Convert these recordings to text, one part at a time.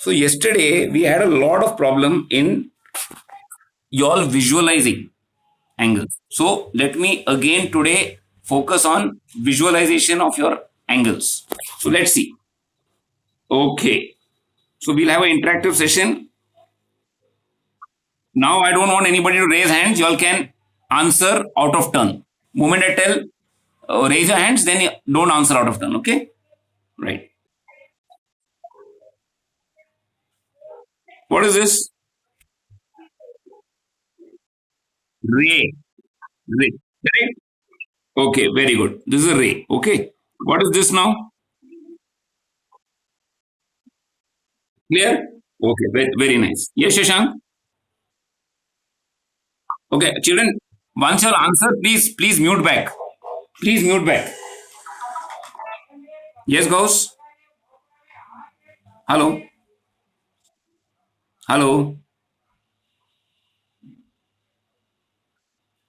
So yesterday we had a lot of problem in y'all visualizing angles. So let me again today focus on visualization of your angles. So let's see. Okay. So we'll have an interactive session. Now I don't want anybody to raise hands. Y'all can answer out of turn. Moment I tell raise your hands, then don't answer out of turn. Okay. Right. What is this? Ray. Ray. Correct? Okay, very good. This is a ray. Okay. What is this now? Clear? Okay, very nice. Yes, Shashank. Okay, children, once you answer, please mute back. Please mute back. Yes, Gauss. Hello. Hello.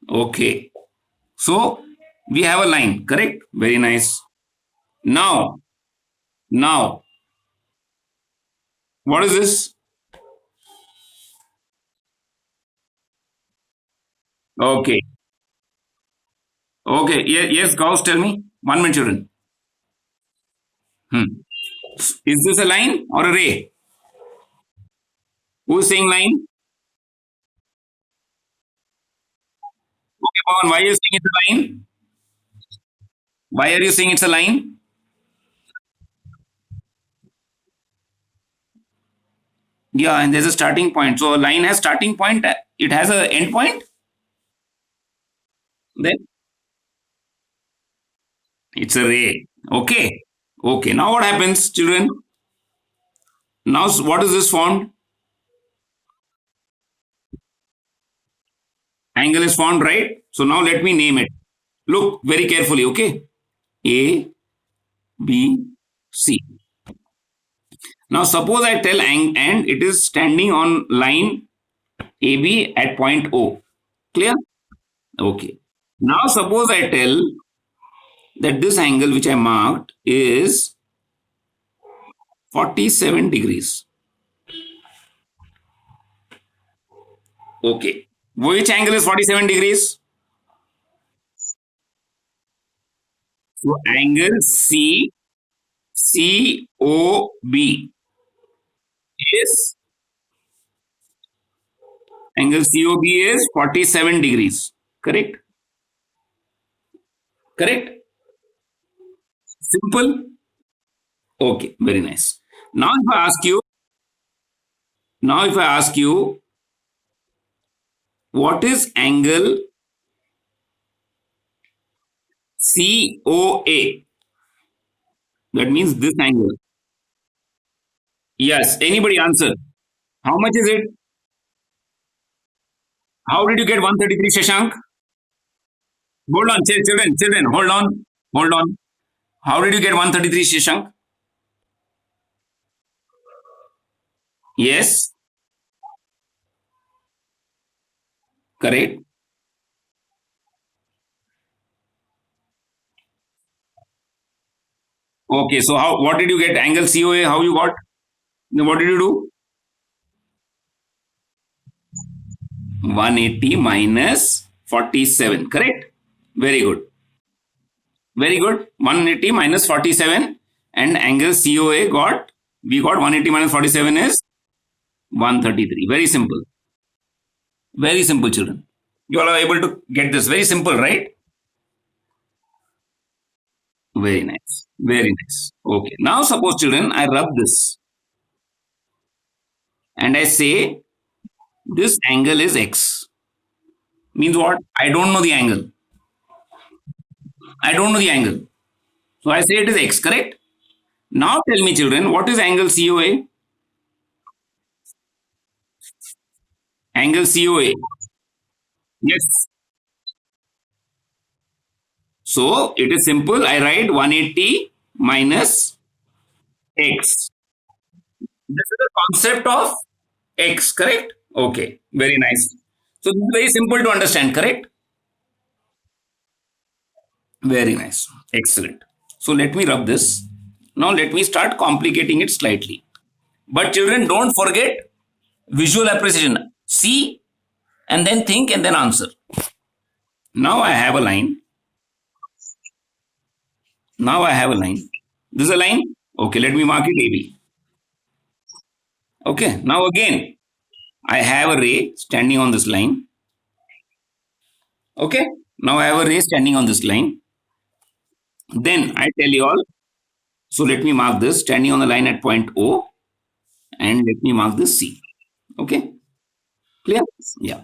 Okay. So we have a line, correct? Very nice. Now, what is this? Okay. Okay. Yes, Gauss, tell me. 1 minute, children. Hmm. Is this a line or a ray? Who is saying line? Okay, Pawan, why are you saying it's a line? Why are you saying it's a line? Yeah, and there's a starting point. So a line has starting point. It has a end point. Then it's a ray. Okay. Okay. Now what happens, children? Now what is this formed? Angle is formed, right? So now let me name it. Look very carefully. Okay. A, B, C. Now suppose I tell and it is standing on line AB at point O. Clear? Okay. Now suppose I tell that this angle which I marked is 47 degrees. Okay. Which angle is 47 degrees? So angle COB is angle COB is 47 degrees. Correct? Correct? Simple? Okay, very nice. Now if I ask you what is angle COA? That means this angle. Yes, anybody answer. How much is it? How did you get 133, Shashank? Hold on, children, hold on. How did you get 133, Shashank? Yes, correct. Okay, so what did you get? Angle COA, how you got? What did you do? 180 minus 47, correct? Very good. Very good. 180 minus 47 and angle COA we got 180 minus 47 is 133. Very simple. Very simple, children. You all are able to get this. Very simple, right? Very nice. Very nice. Okay. Now suppose, children, I rub this and I say this angle is X. Means what? I don't know the angle. I don't know the angle. So I say it is X, correct? Now tell me, children, what is angle COA? Angle COA. Yes. So it is simple. I write 180 minus X. This is the concept of X, correct? Okay. Very nice. So this is very simple to understand, correct? Very nice. Excellent. So let me rub this. Now let me start complicating it slightly. But children, don't forget visual appreciation. See and then think and then answer. Now I have a line. Now I have a line. This is a line. Okay, let me mark it AB. Okay, now again, I have a ray standing on this line. Okay, now I have a ray standing on this line. Then I tell you all, so let me mark this standing on the line at point O and let me mark this C. Okay, clear? Yeah.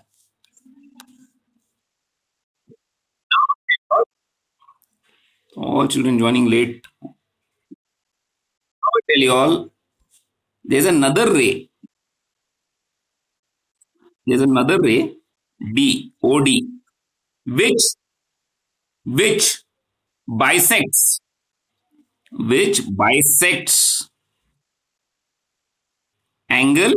All children joining late. I tell you all, there's another ray. There's another ray, D, OD, which which bisects, which bisects angle.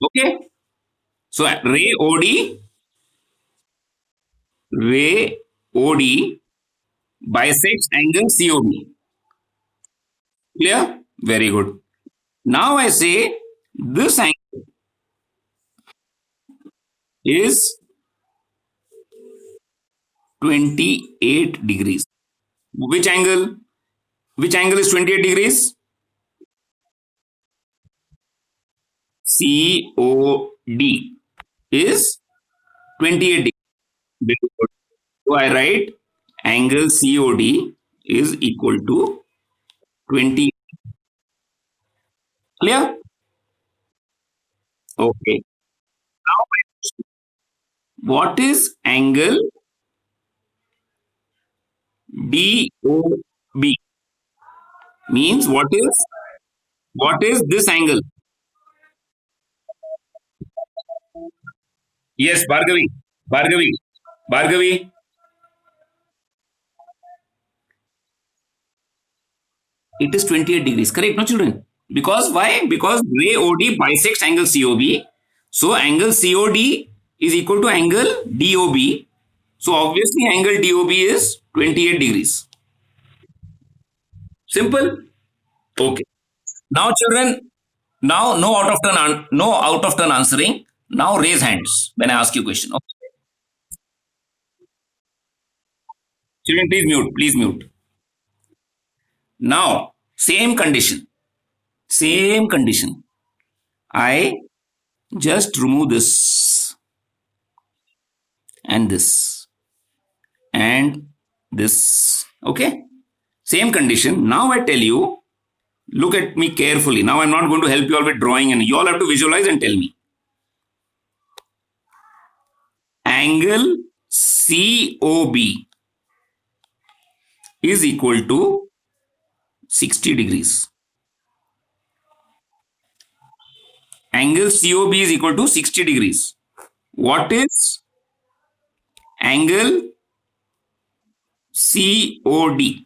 Okay, so ray OD bisects angle COB. Clear? Very good. Now I say this angle is 28 degrees. Which angle? Which angle is 28 degrees? COD is 28 degrees. Very good. So I write angle COD is equal to 20. Clear? Okay. Now, what is angle DOB? Means what is this angle? Yes, Bhargavi. Bhargavi. Bhargavi. It is 28 degrees. Correct, no children? Because why? Because ray OD bisects angle COB. So angle COD is equal to angle DOB. So obviously angle DOB is 28 degrees. Simple. Okay. Now children, now no out of turn answering. Now raise hands when I ask you question. Okay. Children, please mute. Please mute. Now, same condition. Same condition. I just remove this and this and this. Okay. Same condition. Now I tell you, look at me carefully. Now I'm not going to help you all with drawing, and you all have to visualize and tell me. Angle COB is equal to 60 degrees. Angle COB is equal to 60 degrees. What is angle COD?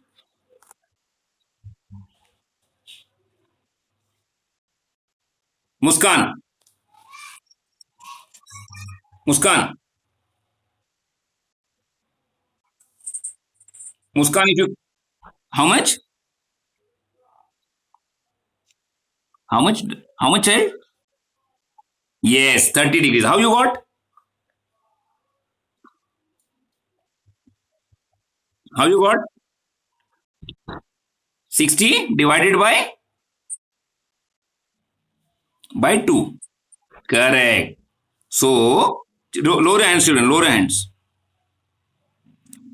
Muskan. Muskan. Muskan, if you. How much? How much? How much, child? Yes, 30 degrees. How you got? How you got? 60 divided by 2. Correct. So, lower your hands, children. Lower your hands.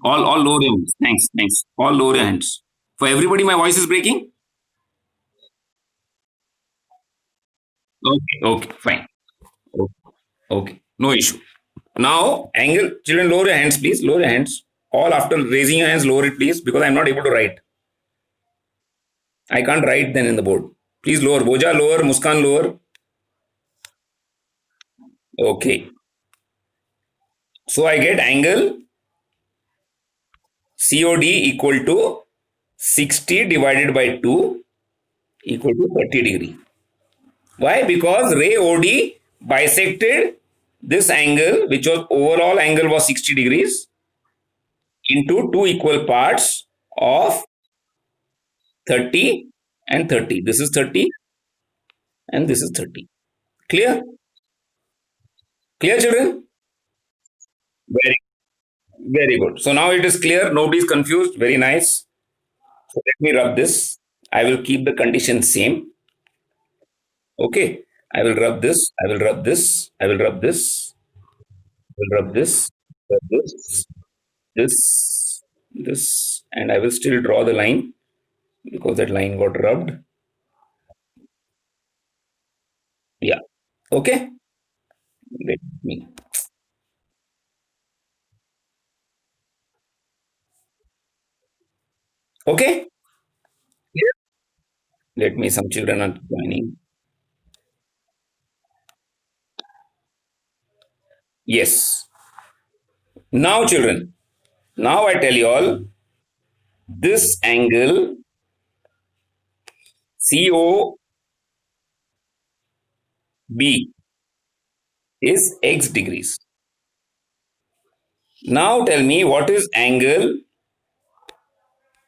All lower your hands. Thanks. Thanks. All lower your hands. For everybody, my voice is breaking. Okay. Okay. Fine. Okay. Okay. No issue. Now, angle. Children, lower your hands, please. Lower your hands. All after raising your hands, lower it, please, because I'm not able to write. I can't write then in the board. Please lower. Boja lower. Muskan lower. Okay. So I get angle COD equal to 60 divided by 2 equal to 30 degree. Why? Because ray OD bisected this angle, which was overall angle was 60 degrees, into two equal parts of 30 and 30. This is 30 and this is 30. Clear? Clear, children? Very, very good. So now it is clear. Nobody is confused. Very nice. So let me rub this. I will keep the condition same. Okay. I will rub this. I will rub this. I will rub this. I will rub this. Rub this, and I will still draw the line because that line got rubbed. Yeah. Okay. Let me. Okay. Yeah. Let me. Some children are joining. Yes. Now, children. Now I tell you all. This angle COB is x degrees. Now tell me what is angle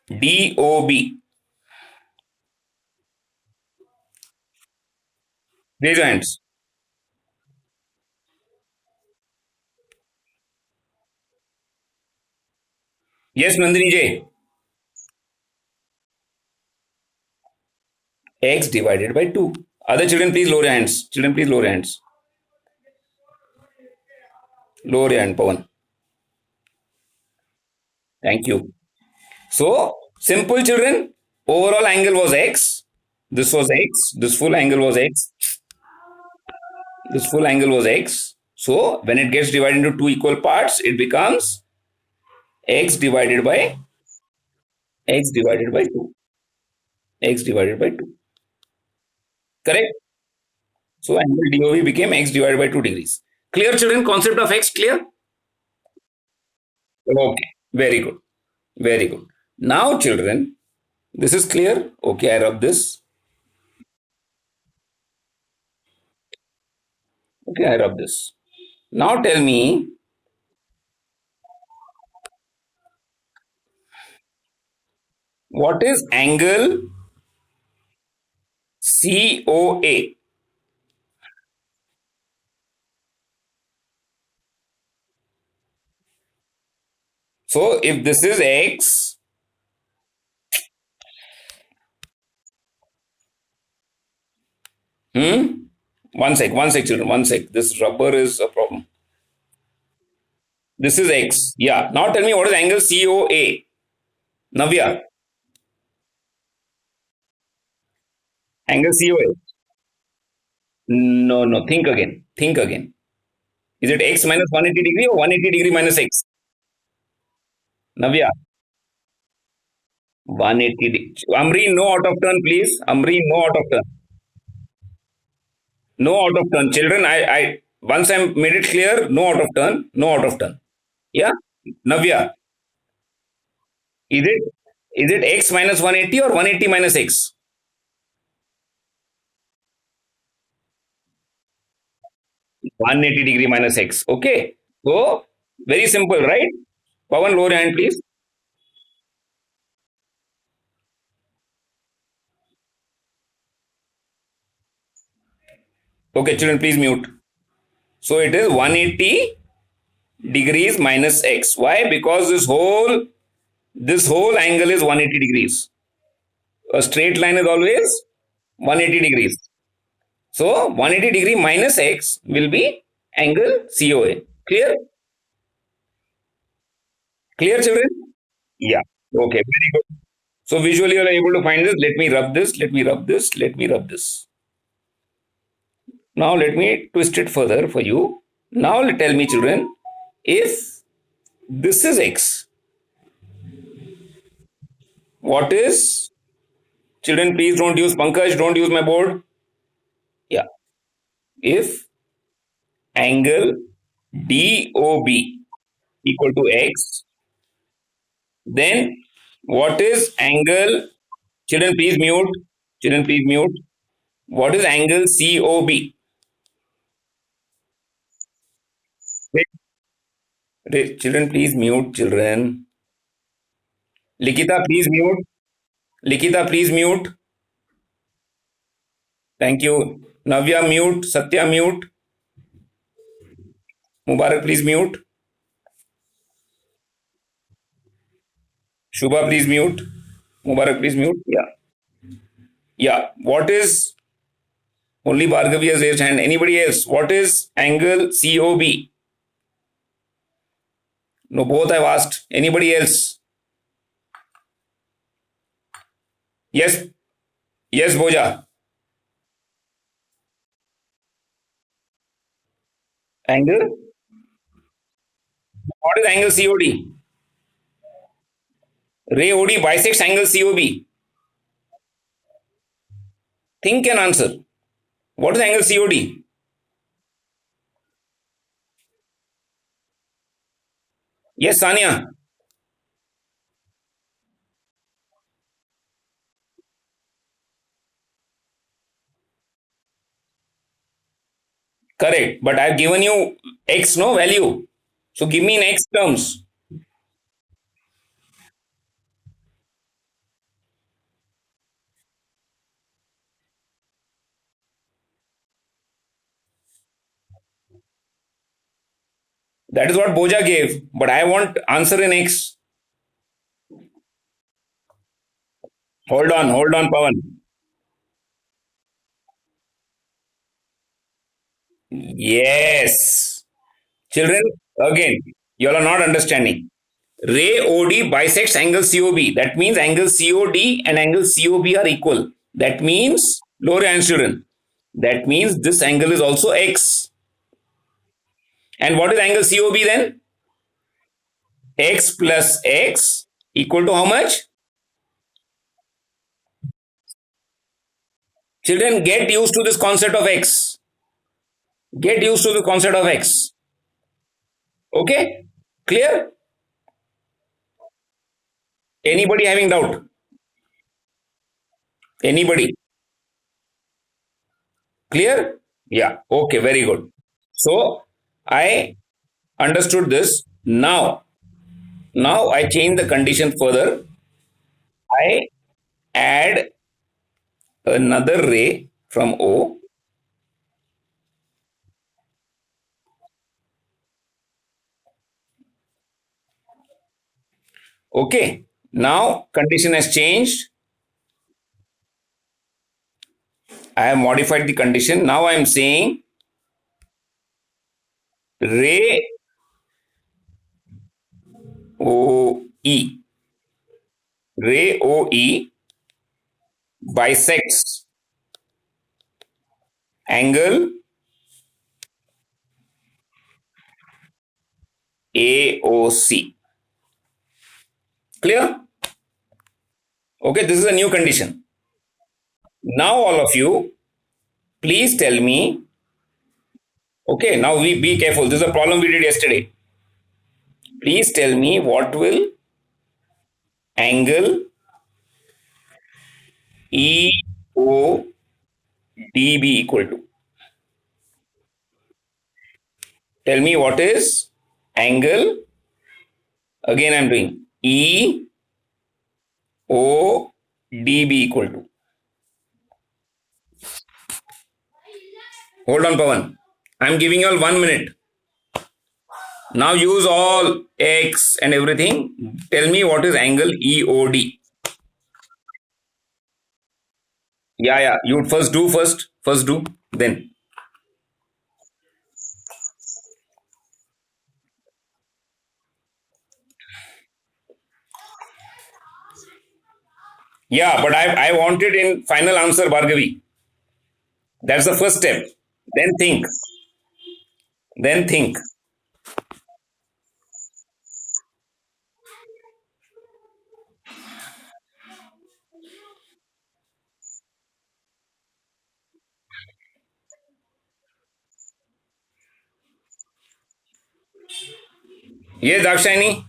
DOB. Raise your hands. Yes, Nandini J. X divided by 2. Other children, please lower your hands. Children, please lower your hands. Lower your hand, Pawan. Thank you. So, simple children, overall angle was x. This was x. This full angle was x. This full angle was x. So, when it gets divided into two equal parts, it becomes x divided by x divided by 2. X divided by 2. Correct? So, angle DOV became x divided by 2 degrees. Clear, children? Concept of x clear? Okay. Very good. Very good. Now, children, this is clear. Okay, I rub this. Okay, I rub this. Now tell me what is angle COA? So if this is x, hmm? One sec, children, one sec. This rubber is a problem. This is x. Yeah. Now tell me what is angle COA? Navya, angle COA. No, no. Think again. Think again. Is it x minus 180 degree or 180 degree minus x? Navya, 180 degree. Amri, no out of turn, please. Amri, no out of turn. No out of turn. Children, once I made it clear, no out of turn, no out of turn. Yeah. Navya, is it x minus 180 or 180 minus x? 180 degree minus x. Okay. So very simple, right? Pawan, lower your hand, please. Okay, children, please mute. So it is 180 degrees minus x. Why? Because this whole angle is 180 degrees. A straight line is always 180 degrees. So 180 degree minus x will be angle COA. Clear? Clear, children? Yeah. Okay, very good. So visually you are able to find this. Let me rub this. Let me rub this. Let me rub this. Now let me twist it further for you. Now tell me, children, if this is x, what is, children, please don't use Pankaj, don't use my board. Yeah. If angle DOB equal to x, then what is angle, children, please mute. Children, please mute. What is angle COB? Children, please mute. Children. Likita, please mute. Likita, please mute. Thank you. Navya, mute. Satya, mute. Mubarak, please mute. Shubha, please mute. Mubarak, please mute. Yeah. Yeah. What is, only Bhargavi has raised hand. Anybody else? What is angle COB? No, both I've asked. Anybody else? Yes. Yes, Boja. Angle? What is angle COD? Ray OD bisects angle COB. Think and answer. What is angle COD? Yes, Sania. Correct. But I've given you X no value. So give me in X terms. That is what Boja gave. But I want answer in X. Hold on, Pawan. Yes. Children, again, you all are not understanding. Ray OD bisects angle COB. That means angle COD and angle COB are equal. That means, lower hands, children. That means this angle is also X. And what is angle COB then? X plus X equal to how much? Children, get used to this concept of X. Get used to the concept of X. Okay? Clear? Anybody having doubt? Anybody? Clear? Yeah. Okay, very good. So I understood this. Now I change the condition further. I add another ray from O. Okay. Now condition has changed. I have modified the condition. Now I am saying ray OE. Ray OE bisects angle AOC. Clear? Okay, this is a new condition. Now, all of you, please tell me. Okay, now we be careful. This is a problem we did yesterday. Please tell me what will angle EOD be equal to. Tell me what is angle. Again, I'm doing EOD be equal to. Hold on, Pawan. I'm giving you all 1 minute. Now use all X and everything. Tell me what is angle EOD. Yeah. You first do first. First do. Then. Yeah, but I want it in final answer, Bhargavi. That's the first step. Then think. Then think. Yes, Dakshani.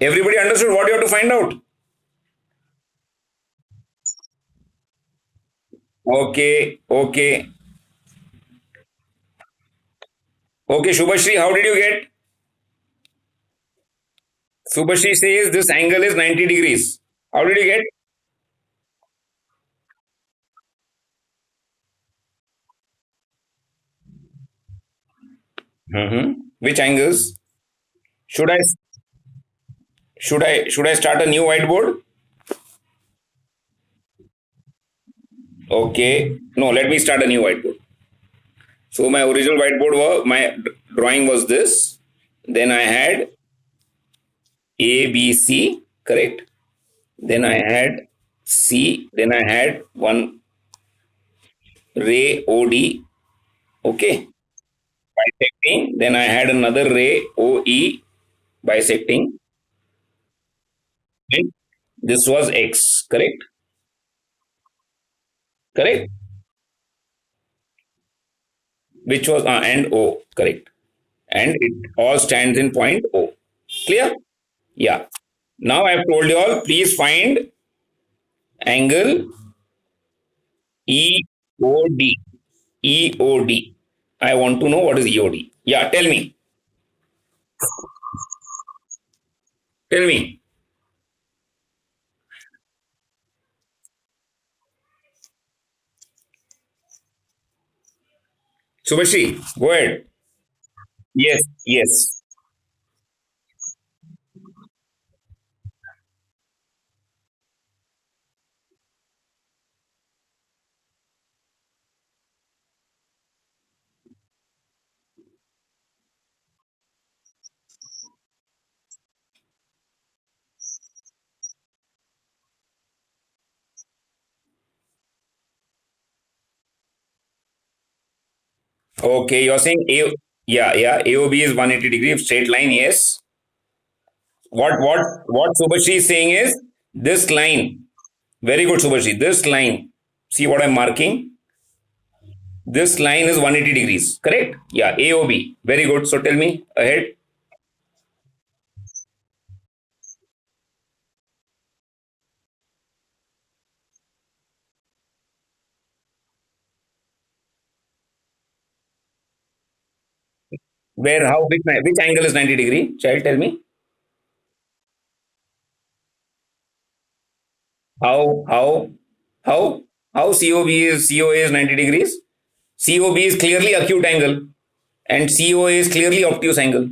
Everybody understood what you have to find out? Okay. Okay, Shubhashri, how did you get? Shubhashri says this angle is 90 degrees. How did you get? Which angles? Should I should I start a new whiteboard? Okay. No, let me start a new whiteboard. So my original whiteboard was my drawing was this. Then I had A, B, C, correct? Then I had C. Then I had one ray OD. Okay. Bisecting. Then I had another ray OE bisecting. And this was X, correct? Correct. Which was and O, correct? And it all stands in point O. Clear? Yeah. Now I've told you all, please find angle EOD. EOD. I want to know what is EOD. Yeah, tell me. Tell me. Subhashi, go ahead. Yes, yes. Okay, you're saying A. Yeah, yeah. AOB is 180 degree straight line. Yes. What Subhashi is saying is this line. Very good, Subhashi. This line. See what I'm marking? This line is 180 degrees. Correct? Yeah, AOB. Very good. So tell me ahead. Where how which angle is 90 degree? Child, tell me. How how how how COB is COA is 90 degrees? COB is clearly acute angle and COA is clearly obtuse angle.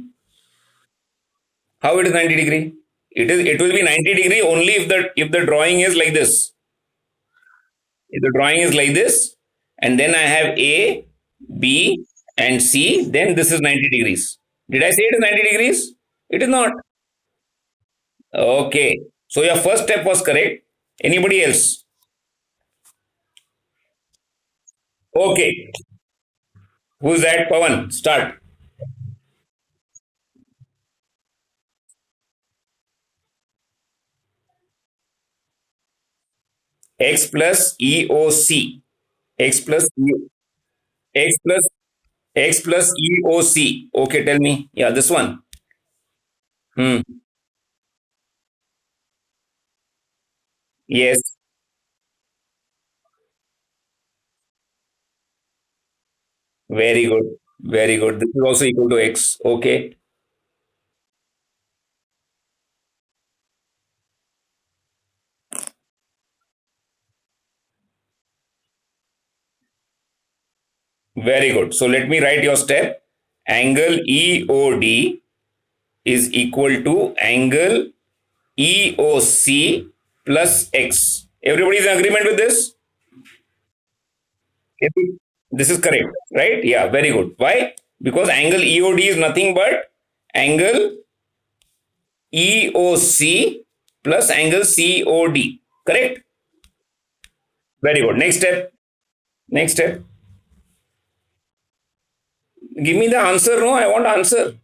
How it is 90 degree? It will be 90 degree only if the drawing is like this. If the drawing is like this, and then I have A, B, and C, then this is 90 degrees. Did I say it is 90 degrees? It is not. Okay. So your first step was correct. Anybody else? Okay. Who's that? Pawan, start. X plus EOC. X plus X plus X plus EOC. Okay, tell me. Yeah, this one. Hmm. Yes. Very good. Very good. This is also equal to X. Okay. Very good. So let me write your step. Angle EOD is equal to angle EOC plus X. Everybody is in agreement with this? This is correct, right? Yeah, very good. Why? Because angle EOD is nothing but angle EOC plus angle COD. Correct? Very good. Next step. Next step. Give me the answer. No, I want answer.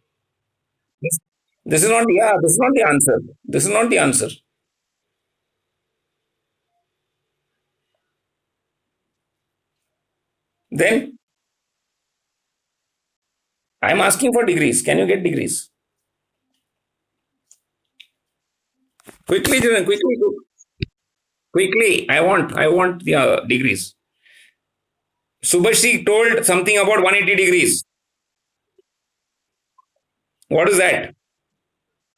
This, this is not, yeah, this is not the answer. This is not the answer. Then I'm asking for degrees. Can you get degrees? Quickly, children, quickly, quickly. I want the degrees. Subhashi told something about 180 degrees. What is that?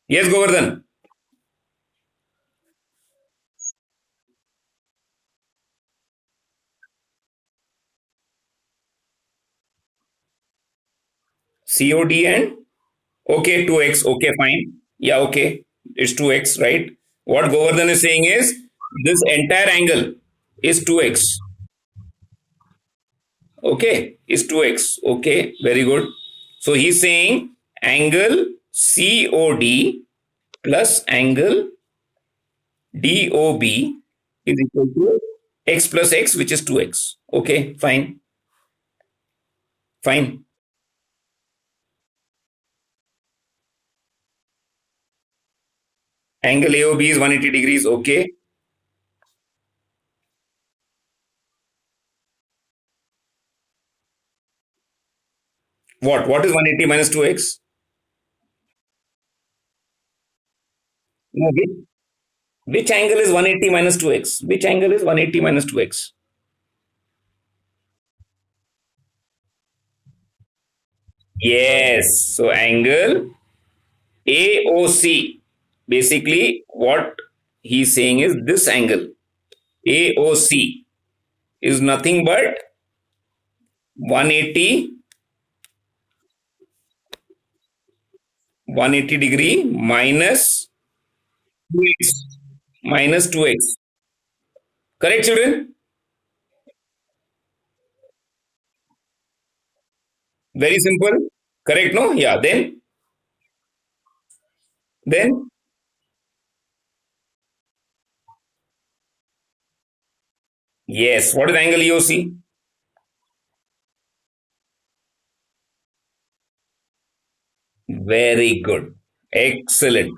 Yes, Govardhan. COD and okay, 2x. Okay, fine. Yeah, okay. It's 2x, right? What Govardhan is saying is this entire angle is 2x. Okay, is 2x. Okay, very good. So he's saying angle COD plus angle DOB is equal to x plus x, which is 2x. Okay, fine, fine. Angle AOB is 180 degrees. Okay. What? What is 180 minus 2x? No, which angle is 180 minus 2x? Which angle is 180 minus 2x? Yes. So angle AOC. Basically, what he's saying is this angle AOC is nothing but 180 180 degree minus 2x minus 2x. Correct, children? Very simple. Correct, no? Yeah. Then, yes. What is angle EOC? Very good. Excellent.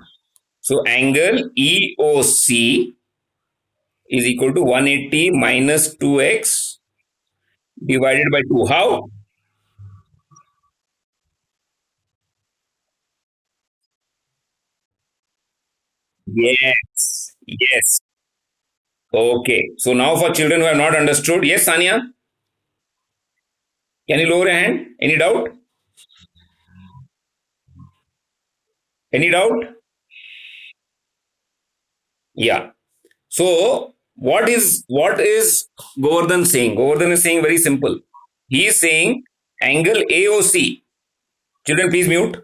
So angle EOC is equal to 180 minus 2x divided by 2. How? Yes. Yes. Okay. So now for children who have not understood, yes, Sania, can you lower your hand? Any doubt? Any doubt? Yeah. So what is Govardhan saying? Govardhan is saying very simple. He is saying angle AOC. Children, please mute.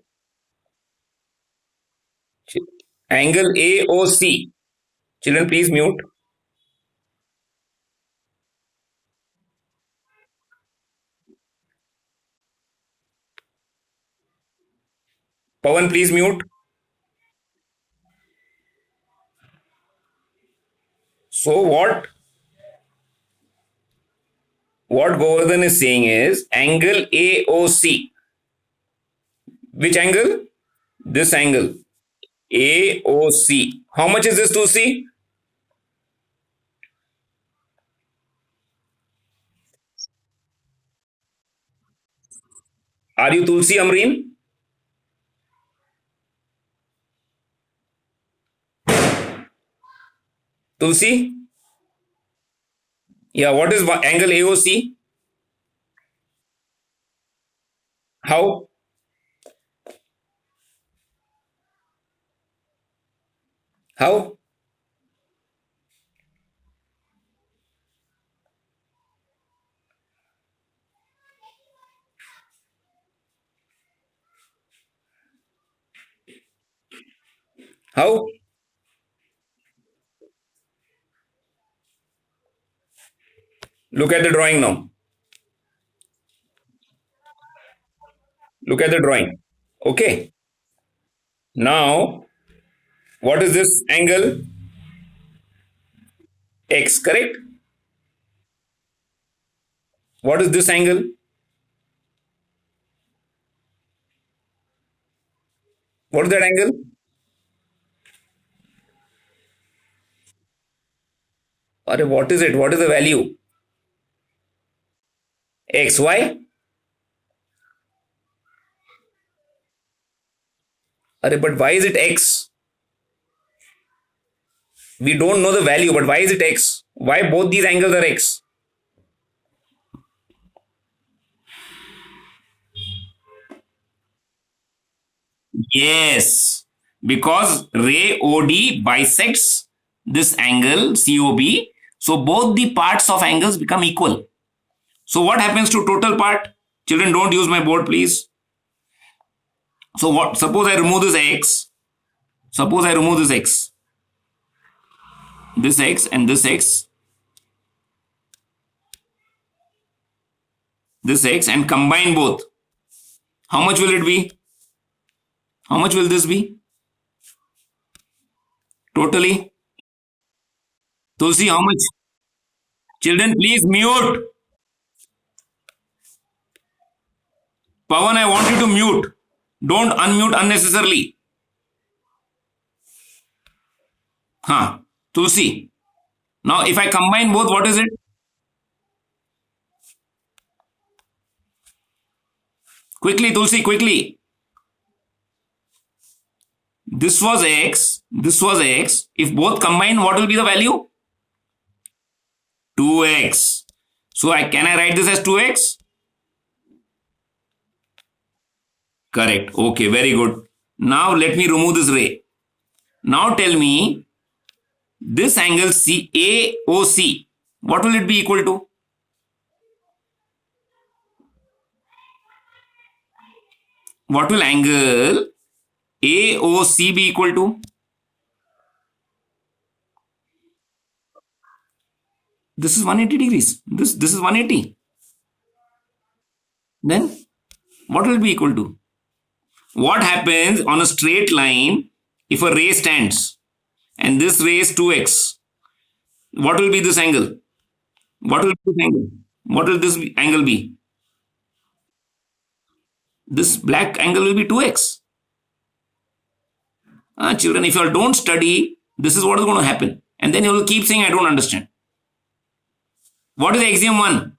Angle AOC. Children, please mute. Pawan, please mute. So what Govardhan is saying is angle AOC. Which angle? This angle. AOC. How much is this to see? Are you Tulsi Amreen? Tulsi? Yeah, what is angle AOC? How? How? How? Look at the drawing now. Look at the drawing. Okay. Now, what is this angle? X, correct? What is this angle? What is that angle? Or what is it? What is the value? X, Y? But why is it X? We don't know the value, but why is it X? Why both these angles are X? Yes, because ray OD bisects this angle COB. So both the parts of angles become equal. So what happens to total part? Children, don't use my board, please. So what? Suppose I remove this x. Suppose I remove this x. This x and this x. This x and combine both. How much will it be? How much will this be? Totally. Tulsi, how much? Children, please mute. Pawan, I want you to mute. Don't unmute unnecessarily. Huh. Tulsi. Now, if I combine both, what is it? Quickly, Tulsi, quickly. This was x. This was x. If both combine, what will be the value? 2x. So, can I write this as 2x? Correct. Okay, very good. Now, let me remove this ray. Now, tell me, this angle AOC, what will it be equal to? What will angle AOC be equal to? This is 180 degrees. This is 180. Then what will be equal to? What happens on a straight line if a ray stands and this ray is 2x? What will be this angle? What will this angle? What will this angle be? This black angle will be 2x. Children, if you all don't study, this is what is going to happen. And then you will keep saying, I don't understand. What is axiom 1?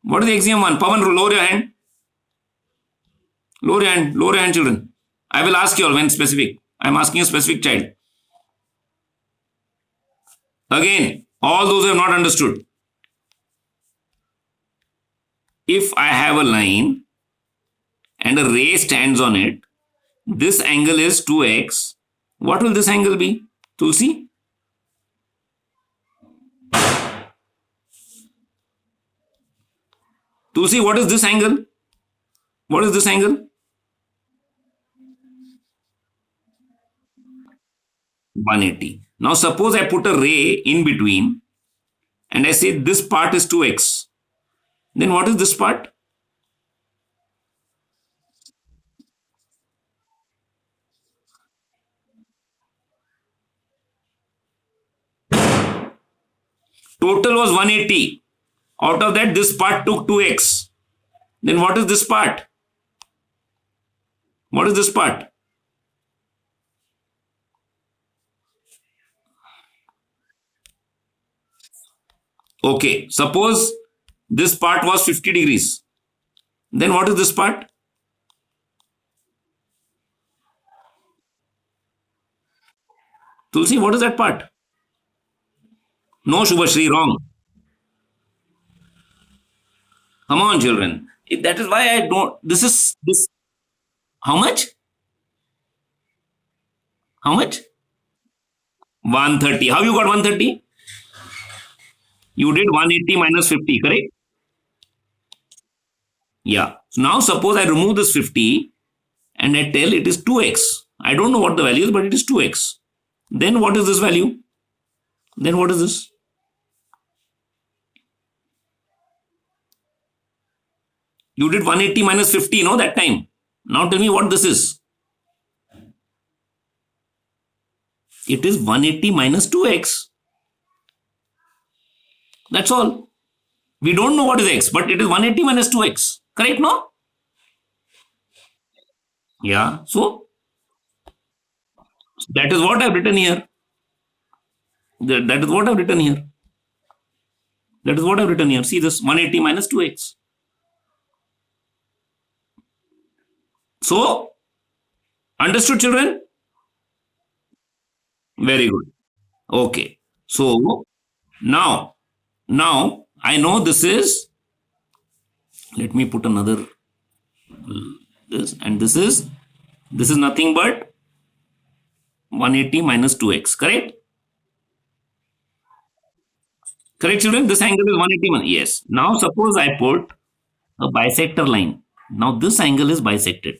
What is axiom 1? Pawan, lower your hand. Lower your hand. Lower your hand, children. I will ask you all when specific. I am asking a specific child. Again, all those who have not understood. If I have a line and a ray stands on it, this angle is 2x. What will this angle be? Tulsi? Tulsi, what is this angle? What is this angle? 180. Now suppose I put a ray in between and I say this part is 2x. Then what is this part? Total was 180. Out of that, this part took 2x. Then what is this part? What is this part? Okay, suppose this part was 50 degrees. Then what is this part? Tulsi, what is that part? No, Shubhashri, wrong. Come on, children. That is why I don't. This is this. How much? How much? 130. How you got 130? You did 180 minus 50, correct? Yeah. So now suppose I remove this 50 and I tell it is 2x. I don't know what the value is, but it is 2x. Then what is this value? Then what is this? You did 180 minus 50, no, that time. Now tell me what this is. It is 180 minus 2x. That's all. We don't know what is x, but it is 180 minus 2x. Correct, no? Yeah. So, that is what I've written here. That is what I've written here. That is what I've written here. See this 180 minus 2x. So, understood, children? Very good. Okay. So, now I know this is, let me put another this, and this is nothing but 180 minus 2x, correct? Correct, children? This angle is 180. Yes. Now, suppose I put a bisector line. Now, this angle is bisected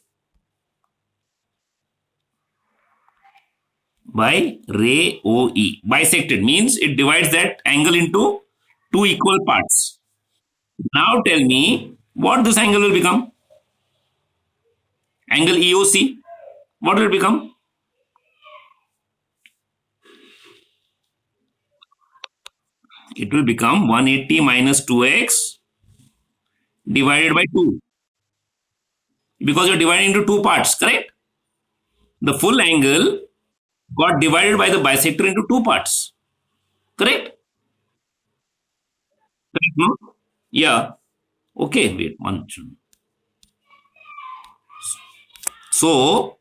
by ray OE. Bisected means it divides that angle into two equal parts. Now, tell me what this angle will become. Angle EOC. What will it become? It will become 180 minus 2x divided by 2. Because you're dividing into two parts, correct? The full angle got divided by the bisector into two parts. Correct? Correct, no? Yeah. Okay, wait, one. So,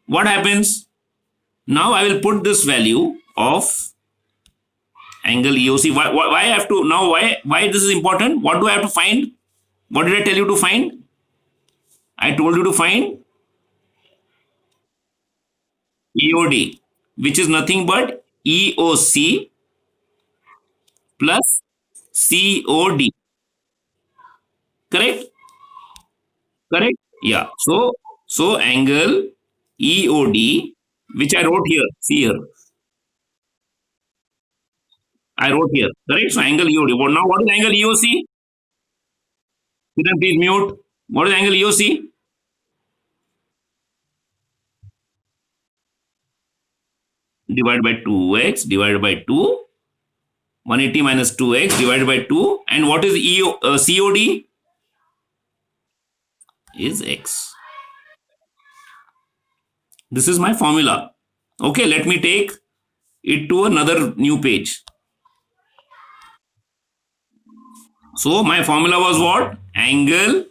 what happens? Now I will put this value of angle EOC. Why I have to now? Why this is important? What do I have to find? What did I tell you to find? I told you to find EOD, which is nothing but EOC plus COD. Correct? Correct? Yeah. So angle EOD, which I wrote here. See here. I wrote here. Correct? So angle EOD. Well, now what is angle EOC? Please mute. What is angle EOC? Divided by 2x divided by 2. 180 minus 2x divided by 2. And what is COD? Is x. This is my formula. Okay, let me take it to another new page. So my formula was what? Angle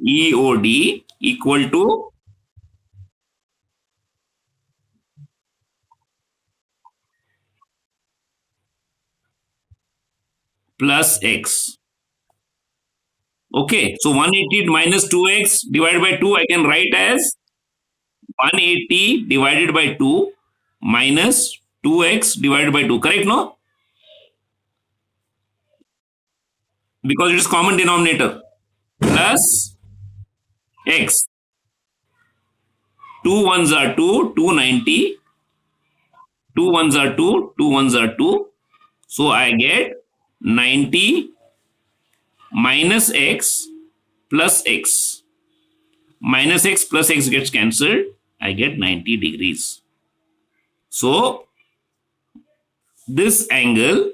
EOD equal to plus x. Okay, so 180 minus 2x divided by 2 I can write as 180 divided by 2 minus 2x divided by 2. Correct, no? Because it is common denominator. Plus x. 2 ones are 2, 290. 2 ones are 2, 2 ones are 2. So I get 90 minus x plus x. Minus x plus x gets cancelled. I get 90 degrees. So this angle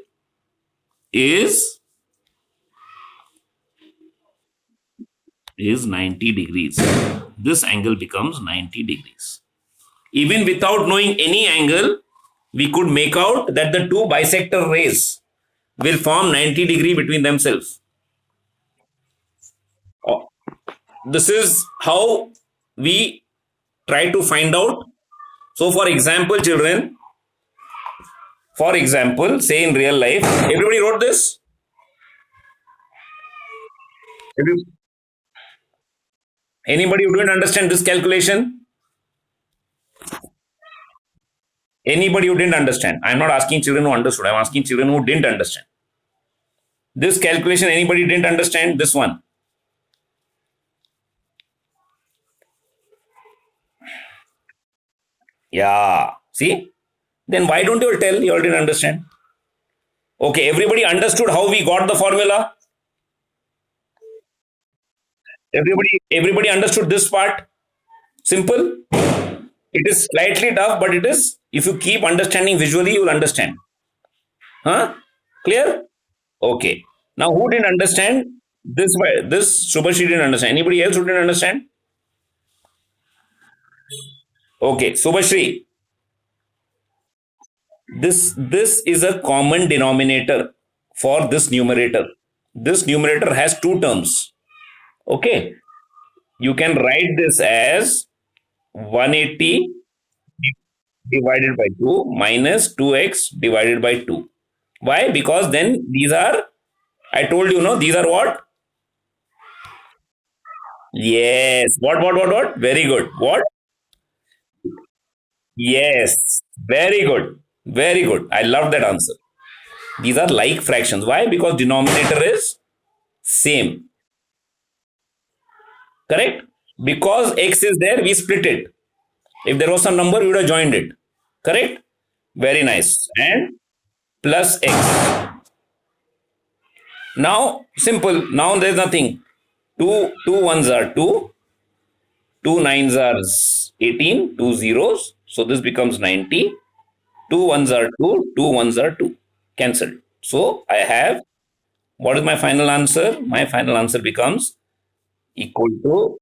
is 90 degrees. This angle becomes 90 degrees. Even without knowing any angle, we could make out that the two bisector rays will form 90 degree between themselves. This is how we try to find out. So for example, children, say in real life, everybody wrote this? Anybody who didn't understand this calculation? Anybody who didn't understand? I'm not asking children who understood. I'm asking children who didn't understand. This calculation, anybody didn't understand? This one. Yeah. See? Then why don't you tell you all didn't understand? Okay, everybody understood how we got the formula? Everybody understood this part? Simple? It is slightly tough, but it is, if you keep understanding visually, you will understand. Huh? Clear? Okay. Now, who didn't understand this? This Subhashri didn't understand. Anybody else who didn't understand? Okay, Subhashri. This is a common denominator for this numerator. This numerator has two terms. Okay. You can write this as 180 divided by 2 minus 2x divided by 2. Why? Because then these are, I told you, no, these are what? Yes. What? Very good. What? Yes. Very good. Very good. I love that answer. These are like fractions. Why? Because denominator is same. Correct? Because x is there, we split it. If there was some number, we would have joined it. Correct? Very nice. And plus x. Now, simple. Now there's nothing. Two ones are two. Two nines are 18. Two zeros. So this becomes 90. Two ones are two. Two ones are two. Cancelled. So I have, what is my final answer? My final answer becomes equal to,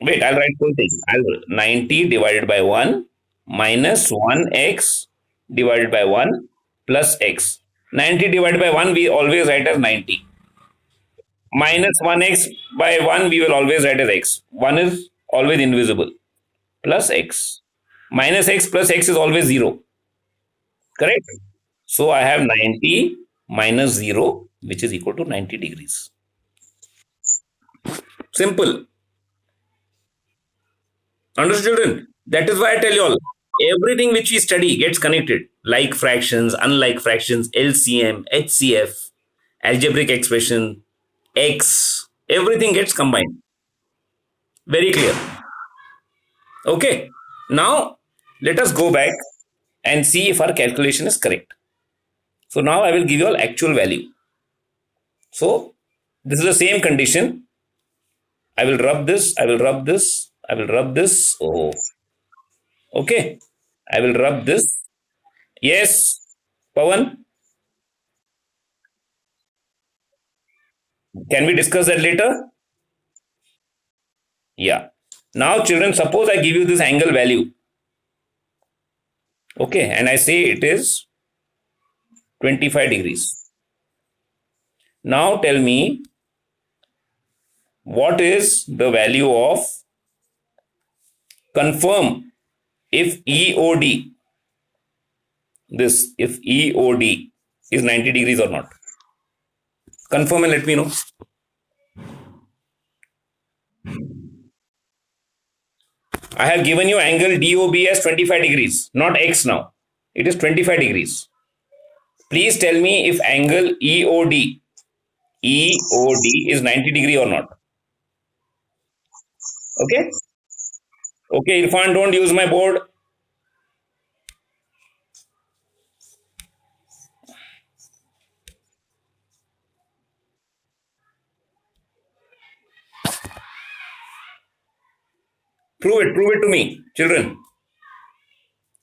wait, I'll write full thing. I'll 90 divided by 1 minus 1x divided by 1 plus x. 90 divided by 1 we always write as 90. Minus 1x by 1 we will always write as x. 1 is always invisible. Plus x. Minus x plus x is always 0. Correct? So I have 90 minus 0, which is equal to 90 degrees. Simple. Understood, children? That is why I tell you all, everything which we study gets connected. Like fractions, unlike fractions, LCM, HCF, algebraic expression, X, everything gets combined. Very clear. Okay. Now, let us go back and see if our calculation is correct. So now I will give you all actual value. So this is the same condition. I will rub this, I will rub this, I will rub this. Oh, okay. I will rub this. Yes, Pawan. Can we discuss that later? Yeah. Now, children, suppose I give you this angle value. Okay. And I say it is 25 degrees. Now, tell me what is the value of, confirm if EOD, this, if EOD is 90 degrees or not. Confirm and let me know. I have given you angle DOB as 25 degrees, not X now. It is 25 degrees. Please tell me if angle EOD is 90 degree or not. Okay? Okay, Irfan, don't use my board. Prove it to me, children.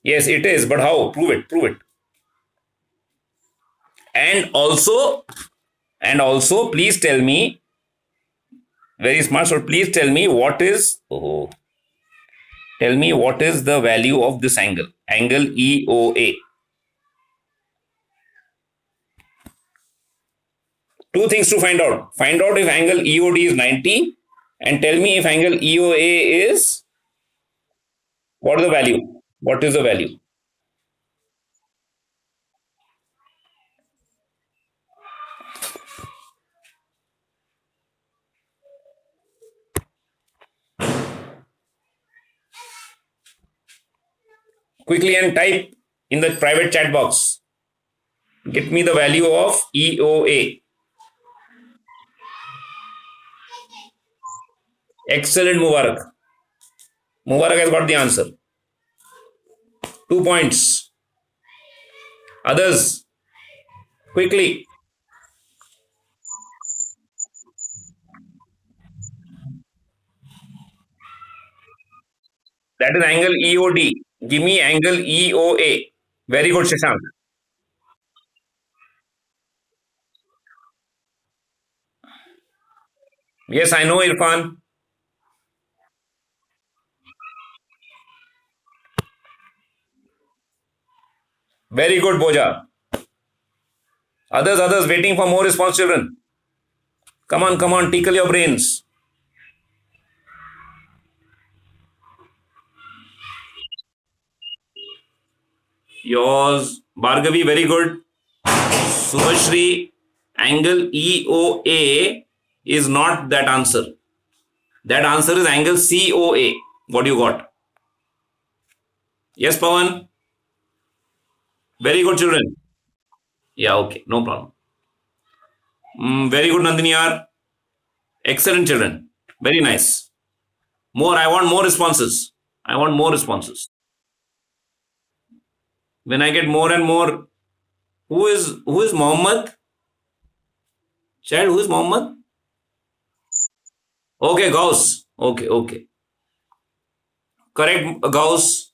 Yes, it is, but how? Prove it. And also, please tell me, very smart, so please tell me what is, tell me what is the value of this angle, angle EOA. Two things to find out. Find out if angle EOD is 90 and tell me if angle EOA is, what is the value? What is the value? Quickly and type in the private chat box. Get me the value of EOA. Excellent, Mubarak. Mubarak has got the answer. 2 points. Others, quickly. That is angle EOD. Give me angle EOA. Very good, Shashank. Yes, I know, Irfan. Very good, Boja. Others, waiting for more response, children. Come on, tickle your brains. Yours, Bhargavi, very good. Subhashri, angle EOA is not that answer. That answer is angle COA. What you got? Yes, Pawan? Very good, children. Yeah, okay. No problem. Very good, Nandini. Excellent, children. Very nice. More. I want more responses. I want more responses. When I get more and more, who is Mohammed? Child, who is Mohammed? Okay, Gauss. Okay, okay. Correct, Gauss.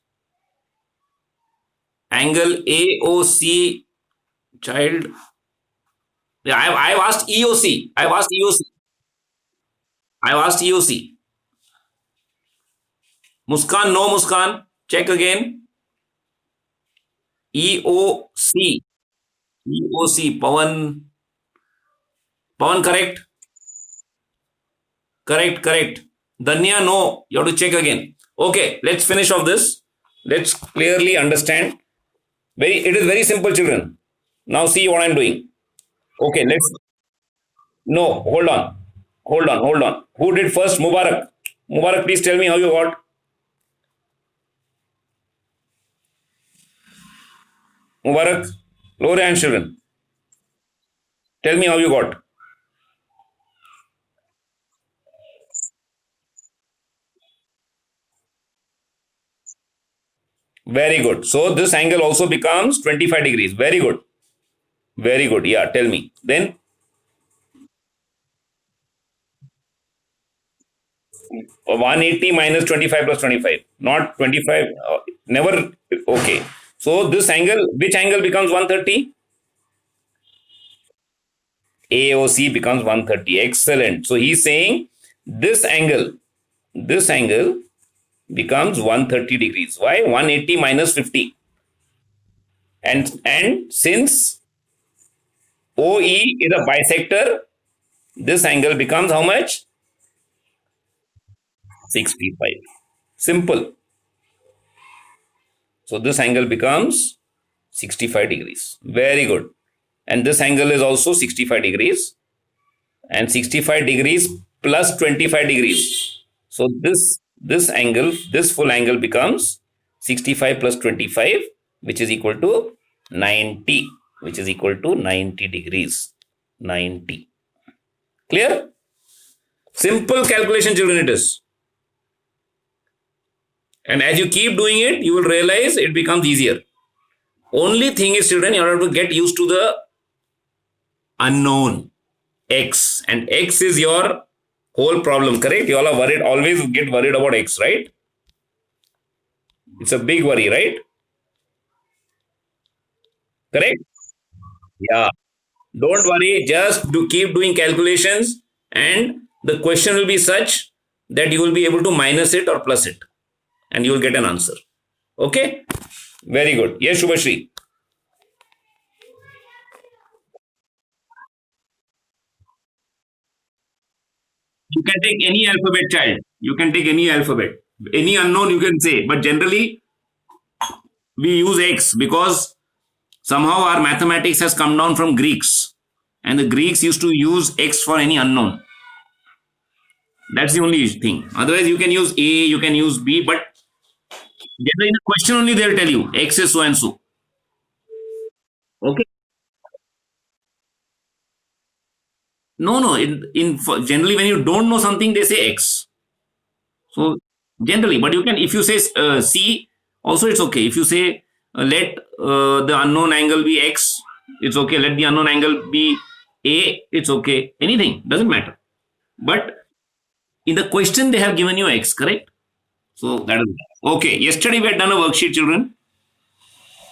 Angle AOC, child. Yeah, I've asked EOC. I've asked EOC. I've asked EOC. Muskan, no Muskan. Check again. EOC. EOC. Pawan. Pawan, correct. Correct, correct. Danya, no. You have to check again. Okay, let's finish off this. Let's clearly understand. It is very simple, children. Now see what I'm doing. Okay, let's. No, hold on. Hold on, hold on. Who did first? Mubarak. Mubarak, please tell me how you got. Mubarak, lower your hand, children. Tell me how you got. Very good. So this angle also becomes 25 degrees. Very good. Very good. Yeah, tell me. Then 180 minus 25 plus 25. Not 25. Never. Okay. So this angle, which angle becomes 130? AOC becomes 130. Excellent. So he's saying this angle becomes 130 degrees. Why? 180 minus 50. And since OE is a bisector, this angle becomes how much? 65. Simple. So this angle becomes 65 degrees. Very good. And this angle is also 65 degrees. And 65 degrees plus 25 degrees. So this angle, this full angle becomes 65 plus 25, which is equal to 90, which is equal to 90 degrees. 90. Clear? Simple calculation, children, it is. And as you keep doing it, you will realize it becomes easier. Only thing is, children, you have to get used to the unknown x. And x is your whole problem, correct? You all are worried, always get worried about x, right? It's a big worry, right? Correct? Yeah. Don't worry, just keep doing calculations, and the question will be such that you will be able to minus it or plus it, and you will get an answer. Okay? Very good. Yes, Shubhashri. You can take any alphabet, child. You can take any alphabet. Any unknown you can say. But generally, we use X because somehow our mathematics has come down from Greeks. And the Greeks used to use X for any unknown. That's the only thing. Otherwise, you can use A, you can use B, but generally in the question only they'll tell you X is so and so. Okay. No, no. Generally, when you don't know something, they say X. So generally, but you can, if you say C, also it's okay. If you say let the unknown angle be X, it's okay. Let the unknown angle be A, it's okay. Anything, doesn't matter. But in the question, they have given you X, correct? So that is okay. Yesterday we had done a worksheet, children,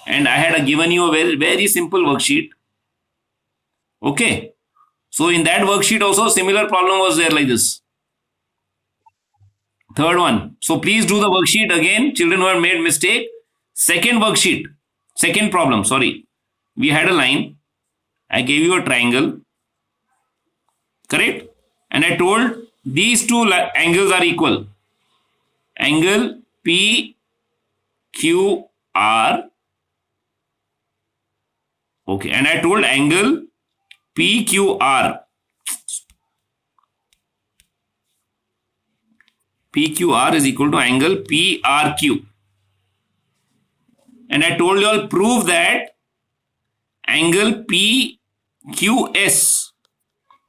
and I had given you a very, very simple worksheet. Okay. So in that worksheet also, similar problem was there like this. Third one. So please do the worksheet again. Children who have made mistake. Second worksheet. Second problem. Sorry. We had a line. I gave you a triangle. Correct? And I told these two angles are equal. Angle PQR. Okay. And I told angle PQR. PQR is equal to angle PRQ. And I told you all prove that angle PQS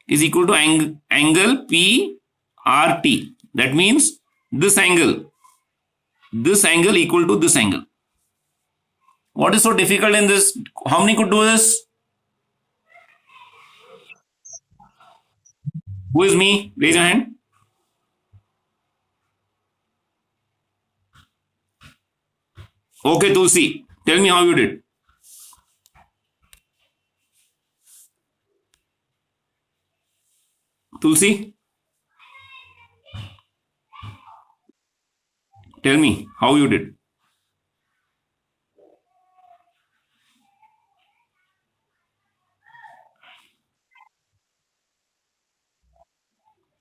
is equal to angle PRT. That means this angle equal to this angle. What is so difficult in this? How many could do this? Who is me? Raise your hand. Okay, Tulsi, tell me how you did. Tulsi, tell me how you did.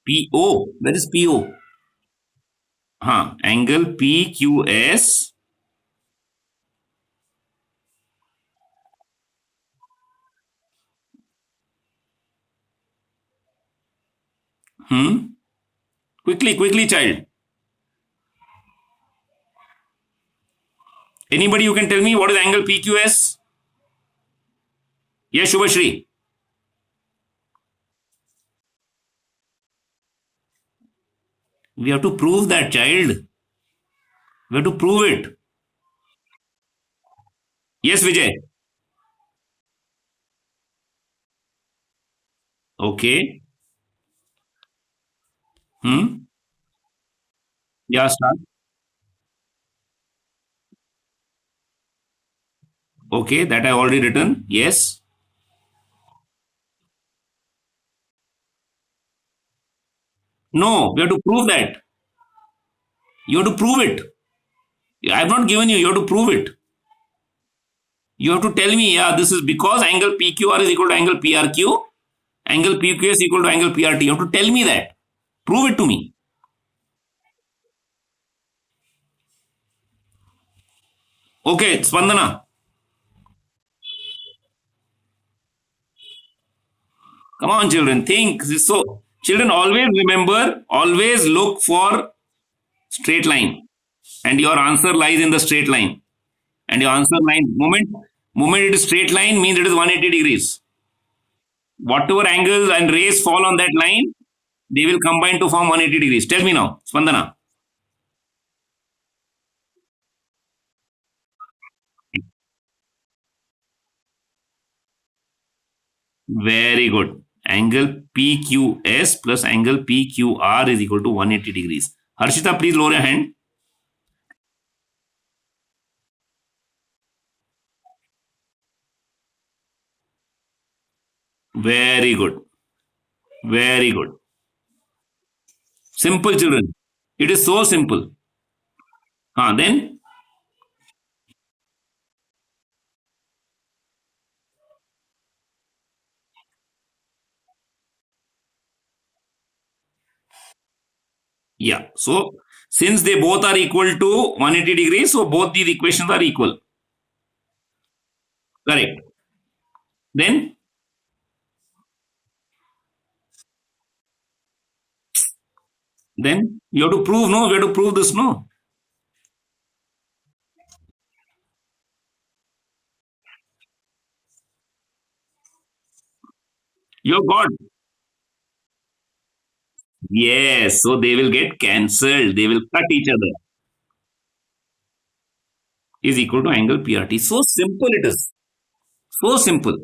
PO. Where is PO? Angle PQS. Quickly, child. Anybody who can tell me what is angle PQS? Yes, Shubhashri. We have to prove that, child. We have to prove it. Yes, Vijay. Okay. Yeah, start. Okay, that I already written. Yes. No, we have to prove that. You have to prove it. I have not given you. You have to prove it. You have to tell me, yeah, this is because angle PQR is equal to angle PRQ, angle PQS is equal to angle PRT. You have to tell me that. Prove it to me. Okay, Spandana. Come on, children. Think. So, children, always remember, always look for straight line. And your answer lies in the straight line. And your answer line, moment it is straight line means it is 180 degrees. Whatever angles and rays fall on that line, they will combine to form 180 degrees. Tell me now, Spandana. Very good. Angle PQS plus angle PQR is equal to 180 degrees. Harshita, please lower your hand. Very good. Very good. Simple, children. It is so simple. Then, yeah. So, since they both are equal to 180 degrees, so both these equations are equal. Correct. Then, you have to prove, no? You have to prove this, no? You got. Yes. So, they will get cancelled. They will cut each other. Is equal to angle PRT. So simple it is. So simple.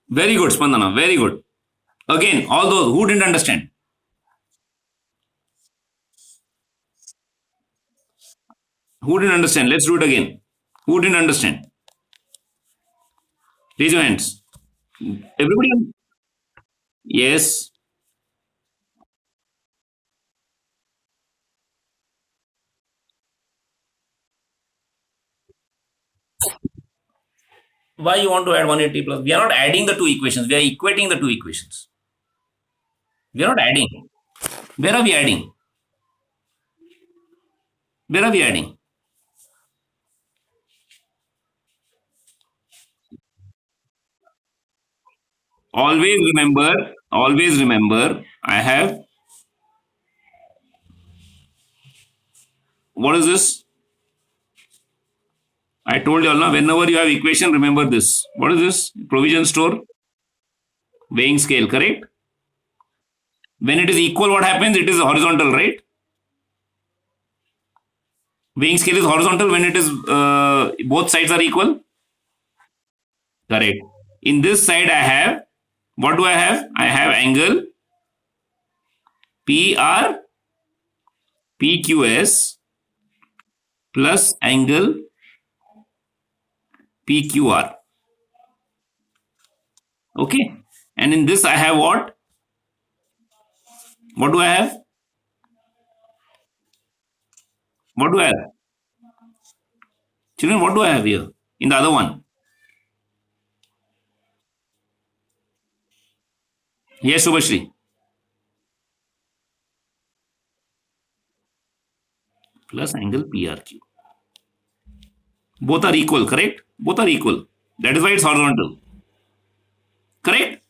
Very good, Spandana. Very good. Again, all those who didn't understand. Who didn't understand? Let's do it again. Who didn't understand? Raise your hands. Everybody? Yes. Why you want to add 180 plus? We are not adding the two equations. We are equating the two equations. We are not adding. Where are we adding? Where are we adding? Always remember, I have what is this? I told you all now, whenever you have equation, remember this. What is this? Provision store, weighing scale, correct? When it is equal, what happens? It is horizontal, right? Weighing scale is horizontal when it is both sides are equal. Correct. In this side, I have, what do I have? I have angle PR PQS plus angle PQR. Okay. And in this, I have what? What do I have? What do I have? Children, what do I have here? In the other one? Yes, Subhashri. Plus angle PRQ. Both are equal, correct? Both are equal. That is why it's horizontal. Correct?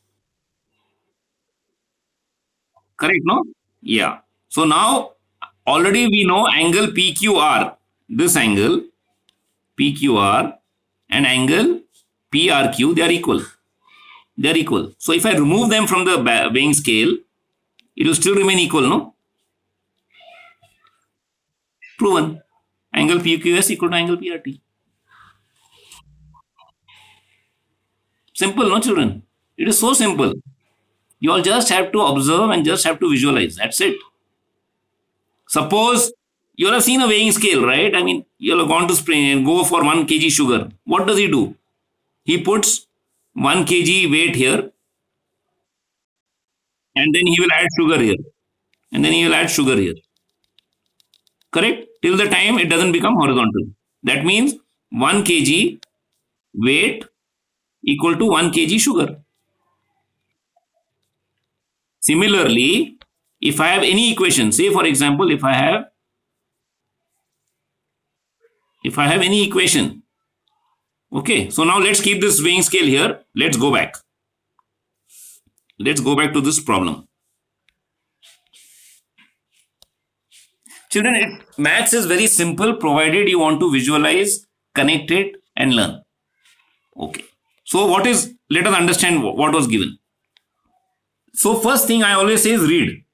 Correct, no? Yeah. So now already we know angle PQR. This angle PQR and angle PRQ, they are equal. They are equal. So if I remove them from the weighing scale, it will still remain equal, no? Proven. Angle PQS equal to angle PRT. Simple, no, children? It is so simple. You all just have to observe and just have to visualize. That's it. Suppose you all have seen a weighing scale, right? I mean, you all have gone to spring and go for 1 kg sugar. What does he do? He puts 1 kg weight here and then he will add sugar here. And then he will add sugar here. Correct? Till the time it doesn't become horizontal. That means 1 kg weight equal to 1 kg sugar. Similarly, if I have any equation, say for example, if I have any equation, okay, so now let's keep this weighing scale here. Let's go back. Let's go back to this problem. Children, maths is very simple provided you want to visualize, connect it and learn. Okay. So let us understand what was given. So first thing I always say is read.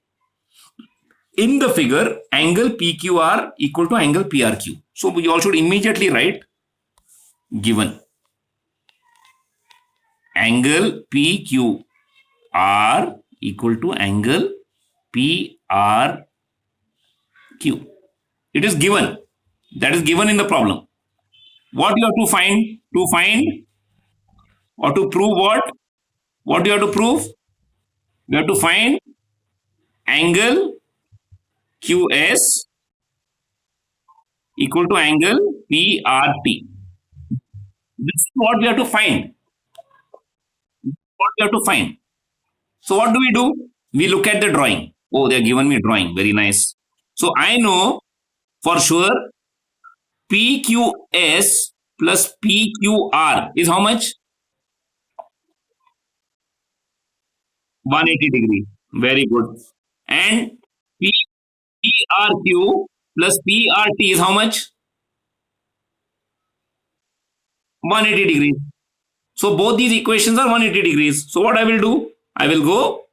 In the figure, angle PQR equal to angle PRQ. So you all should immediately write given. Angle PQR equal to angle PRQ. It is given. That is given in the problem. What you have to find? To find or to prove what? What do you have to prove? You have to find angle QS equal to angle PRT. This is what we have to find. What we have to find. So what do? We look at the drawing. Oh, they have given me drawing. Very nice. So I know for sure PQS plus PQR is how much? 180 degree. Very good. And PRQ plus PRT is how much? 180 degrees. So both these equations are 180 degrees. So what I will do? I will go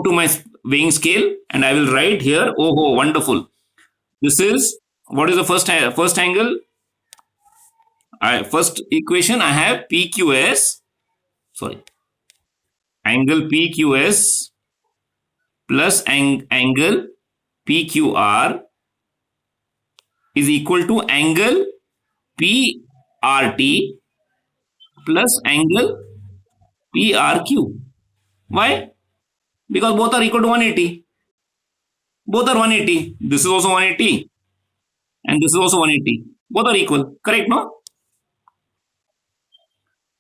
to my weighing scale and I will write here. Oh, wonderful. This is, what is the first angle? First equation I have PQS. Sorry. Angle PQS plus angle PQR is equal to angle PRT plus angle PRQ. Why? Because both are equal to 180. Both are 180. This is also 180 and this is also 180. Both are equal. Correct, no?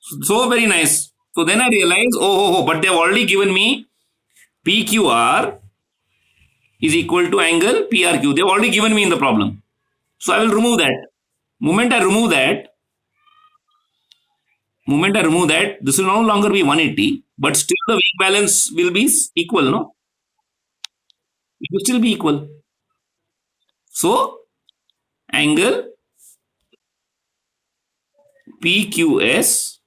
So very nice. So then I realized, but they have already given me PQR is equal to angle PRQ. They have already given me in the problem. So I will remove that. Moment I remove that, this will no longer be 180, but still the weight balance will be equal, no? It will still be equal. So angle PQS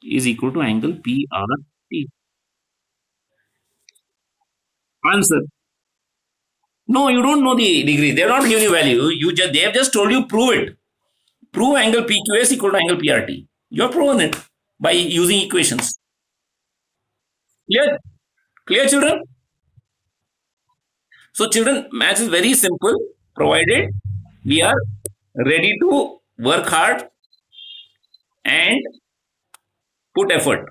is equal to angle PRT. Answer. No, you don't know the degree. They're not giving you value. They have just told you prove it. Prove angle PQS equal to angle PRT. You have proven it by using equations. Clear? Clear, children? So, children, maths is very simple, provided we are ready to work hard and put effort.